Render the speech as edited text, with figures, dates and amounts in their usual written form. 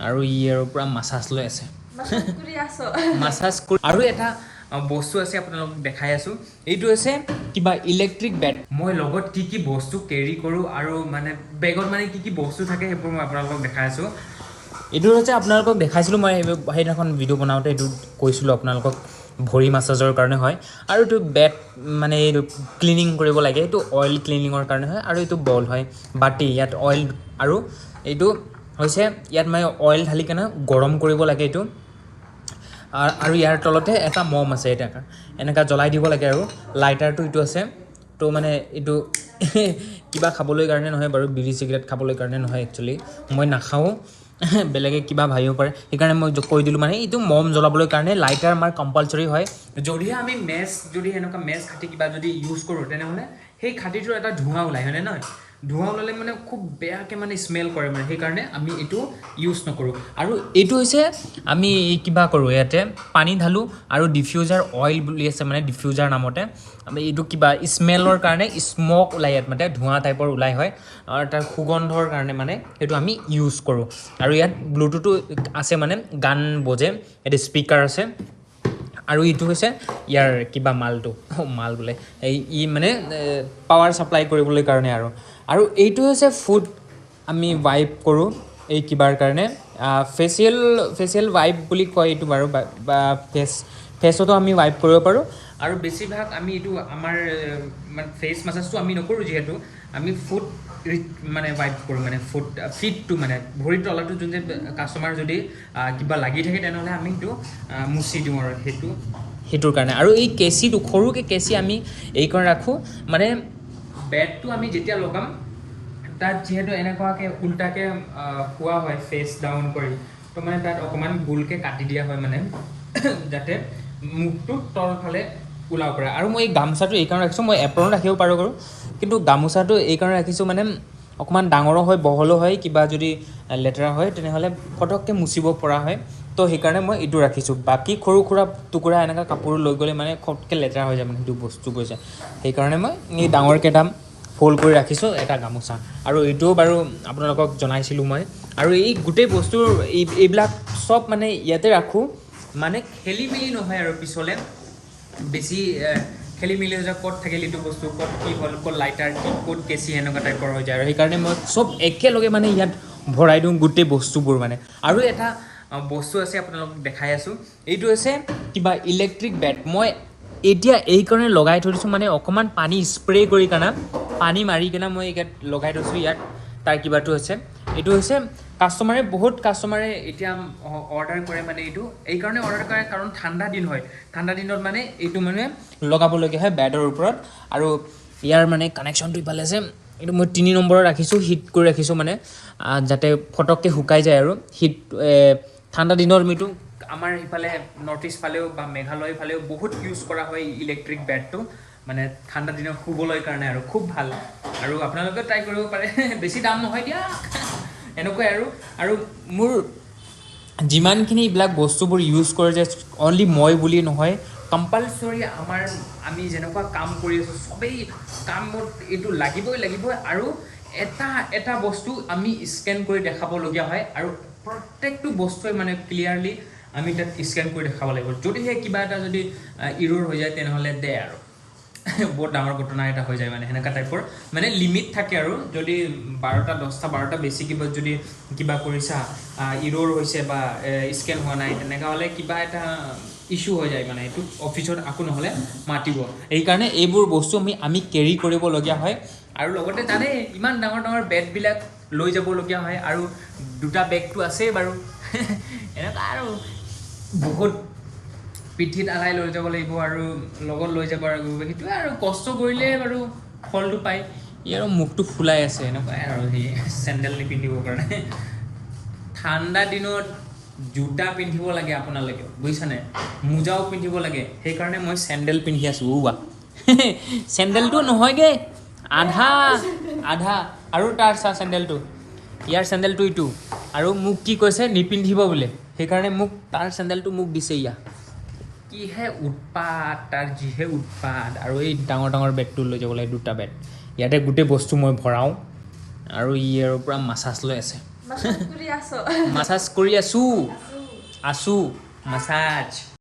আৰু ই আৰু পুৰা মাছাজ লৈ আছে মাছাজ আৰু এটা বস্তু আছে আপোনালোকক দেখাই আছোঁ এইটো হৈছে কিবা ইলেক্ট্ৰিক বেট মই লগত কি বস্তু কেৰি কৰোঁ আৰু মানে বেগত মানে কি বস্তু থাকে সেইবোৰ মই আপোনালোকক দেখাই আছোঁ এইটো হৈছে আপোনালোকক দেখাইছিলোঁ মই সেইদিনাখন ভিডিঅ' বনাওঁতে এইটো কৈছিলোঁ আপোনালোকক ভৰি মাছাজৰ কাৰণে হয় আৰু এইটো বেট মানে এইটো ক্লিনিং কৰিব লাগে এইটো অইল ক্লিনিঙৰ কাৰণে হয় আৰু এইটো বল হয় বাটি ইয়াত অইল আৰু এইটো হৈছে ইয়াত মানে অইল ঢালি কেনে গৰম কৰিব লাগে এইটো আৰু ইয়াৰ তলতে এটা মম আছে এনেকা জ্বলাই দিব লাগে আৰু লাইটাৰটো এইটো আছে তো মানে এইটো কিবা খাবলৈ কাৰণে নহয় বাৰু বিড়ি চিগাৰেট খাবলৈ কাৰণে নহয় একচুৱেলি মই নাখাওঁ বেলেগে কিবা ভাবিব পাৰে সেইকাৰণে মই কৈ দিলোঁ মানে এইটো মম জ্বলাবলৈ কাৰণে লাইটাৰ আমাৰ কম্পালচৰি হয় যদিহে আমি মেচ যদি এনেকুৱা মেচ খাটি কিবা যদি ইউজ কৰোঁ তেনেহ'লে সেই খাটিটোৰ এটা ধোঁৱা ওলায় হয়নে নহয় ধোঁৱা ওলালে মানে খুব বেয়াকৈ মানে স্মেল কৰে মানে সেইকাৰণে আমি এইটো ইউজ নকৰোঁ আৰু এইটো হৈছে আমি কিবা কৰোঁ ইয়াতে পানী ঢালোঁ আৰু ডিফিউজাৰ অইল বুলি আছে মানে ডিফিউজাৰ নামতে আমি এইটো কিবা স্মেলৰ কাৰণে স্মক ওলাই ইয়াত মানে ধোঁৱা টাইপৰ ওলাই হয় আৰু তাৰ সুগন্ধৰ কাৰণে মানে সেইটো আমি ইউজ কৰোঁ আৰু ইয়াত ব্লুটুথো আছে মানে গান বজে ইয়াত স্পীকাৰ আছে আৰু এইটো হৈছে ইয়াৰ কিবা মালটো মাল বোলে ই মানে পাৱাৰ ছাপ্লাই কৰিবলৈ কাৰণে আৰু এইটো হৈছে ফুড আমি ৱাইপ কৰোঁ এই কিবাৰ কাৰণে ফেচিয়েল ৱাইপ বুলি কয় এইটো বাৰু বা ফেচতো আমি ৱাইপ কৰিব পাৰোঁ আৰু বেছিভাগ আমি এইটো আমাৰ মানে ফেচ মাছাজটো আমি নকৰোঁ যিহেতু আমি ফুড মানে ৱাইপ কৰোঁ মানে ফিটটো মানে ভৰিৰ তলাটো যোন যে কাষ্টমাৰ যদি কিবা লাগি থাকে তেনেহ'লে আমি সেইটো মুচি দিওঁ আৰু সেইটোৰ কাৰণে আৰু এই কেঁচিটো সৰুকৈ কেঁচি আমি এইকণ ৰাখোঁ মানে বেটটো আমি যেতিয়া লগাম তাত যিহেতু এনেকুৱাকৈ উল্টাকৈ খোৱা হয় ফেচ ডাউন কৰি তো মানে তাত অকণমান গোলকৈ কাটি দিয়া হয় মানে যাতে মুখটো তলফালে ওলাব পাৰে আৰু মই এই গামোচাটো এইকাৰণে ৰাখিছোঁ মই এপ্ৰনো ৰাখিব পাৰোঁ কিন্তু গামোচাটো এইকাৰণে ৰাখিছোঁ মানে অকণমান ডাঙৰো হয় বহলো হয় কিবা যদি লেতেৰা হয় তেনেহ'লে ফটককৈ মুচিব পৰা হয় তো সেইকাৰণে মই এইটো ৰাখিছোঁ বাকী সৰু সুৰা টুকুৰা এনেকুৱা কাপোৰ লৈ গ'লে মানে ফটকৈ লেতেৰা হৈ যায় মানে সেইটো বস্তু গৈছে সেইকাৰণে মই এই ডাঙৰকেইটা ফ'ল্ড কৰি ৰাখিছোঁ এটা গামোচা আৰু এইটোও বাৰু আপোনালোকক জনাইছিলোঁ মই আৰু এই গোটেই বস্তুৰ এইবিলাক চব মানে ইয়াতে ৰাখোঁ মানে খেলি মেলি নহয় আৰু পিছলৈ বেছি খেলি মেলি হৈ যায় ক'ত থাকিল এইটো বস্তু ক'ত কি হ'ল ক'ত লাইটাৰ কি ক'ত কেঁচি এনেকুৱা টাইপৰ হৈ যায় আৰু সেইকাৰণে মই চব একেলগে মানে ইয়াত ভৰাই দিওঁ গোটেই বস্তুবোৰ মানে আৰু এটা বস্তু আছে আপোনালোকক দেখাই আছোঁ এইটো হৈছে কিবা ইলেক্ট্ৰিক বেট মই এতিয়া এইকাৰণে লগাই থৈ দিছোঁ মানে অকণমান পানী স্প্ৰে কৰি কেনে পানী মাৰি কেনে মই ইয়াত লগাই থৈছোঁ ইয়াত তাৰ কিবাটো হৈছে এইটো হৈছে বহুত কাষ্টমাৰে এতিয়া অৰ্ডাৰ কৰে মানে এইটো এইকাৰণে অৰ্ডাৰ কৰে কাৰণ ঠাণ্ডা দিন হয় ঠাণ্ডা দিনত মানে এইটো মানে লগাবলগীয়া হয় বেডৰ ওপৰত আৰু ইয়াৰ মানে কানেকশ্যনটো ইফালে আছে এইটো মই 3 নম্বৰত ৰাখিছোঁ হিট কৰি ৰাখিছোঁ মানে যাতে ফটককৈ শুকাই যায় আৰু হিট ঠাণ্ডা দিনত এইটো আমাৰ ইফালে নৰ্থ ইষ্ট ফালেও বা মেঘালয় ফালেও বহুত ইউজ কৰা হয় ইলেক্ট্ৰিক বেটটো মানে ঠাণ্ডা দিনত শুবলৈ কাৰণে আৰু খুব ভাল আৰু আপোনালোকে ট্ৰাই কৰিব পাৰে বেছি দাম নহয় দিয়া এনেকুৱাই আৰু মোৰ যিমানখিনি এইবিলাক বস্তুবোৰ ইউজ কৰে যে অনলি মই বুলি নহয় কম্পালচৰি আমি যেনেকুৱা কাম কৰি আছোঁ চবেই কামত এইটো লাগিবই আৰু এটা বস্তু আমি স্কেন কৰি দেখাবলগীয়া হয় আৰু প্ৰত্যেকটো বস্তুৱে মানে ক্লিয়াৰলি আমি তাত স্কেন কৰি দেখাব লাগিব যদিহে কিবা এটা যদি ইৰ'ৰ হৈ যায় তেনেহ'লে দে আৰু বহুত ডাঙৰ ঘটনা এটা হৈ যায় মানে সেনেকুৱা টাইপৰ মানে লিমিট থাকে আৰু যদি 12টা বেছি যদি কিবা কৰিছা ইৰ'ৰ হৈছে বা স্কেন হোৱা নাই তেনেকুৱা হ'লে কিবা এটা ইছ্যু হৈ যায় মানে এইটো অফিচত আকৌ নহ'লে মাতিব এইকাৰণে এইবোৰ বস্তু আমি কেৰি কৰিবলগীয়া হয় আৰু লগতে জানে ইমান ডাঙৰ বেগবিলাক লৈ যাবলগীয়া হয় আৰু 2টা বেগটো আছেই বাৰু এনেকুৱা আৰু বহুত পিঠিত আলাই লৈ যাব লাগিব আৰু লগত লৈ যাব লাগিব সেইটোৱে আৰু কষ্ট কৰিলে বাৰু ফলটো পায় ই আৰু মুখটো ফুলাই আছে এনেকুৱাই আৰু সেই চেণ্ডেল নিপিন্ধিবৰ কাৰণে ঠাণ্ডা দিনত জোতা পিন্ধিব লাগে আপোনালোকে বুজিছানে মোজাও পিন্ধিব লাগে সেইকাৰণে মই চেণ্ডেল পিন্ধি আছোঁ চেণ্ডেলটো নহয়গৈ আধা আৰু তাৰ চেণ্ডেলটো ইয়াৰ চেণ্ডেলটো এইটো আৰু মোক কি কৈছে নিপিন্ধিব বোলে সেইকাৰণে মোক তাৰ চেণ্ডেলটো মোক দিছে কিহে উৎপাত তাৰ যিহে উৎপাত আৰু এই ডাঙৰ বেগটো লৈ যাব লাগে 2টা বেগ ইয়াতে গোটেই বস্তু মই ভৰাওঁ আৰু ই আৰু পূৰা মাছাজ লৈ আছে মাছাজ কৰি আছো আছো মাছাজ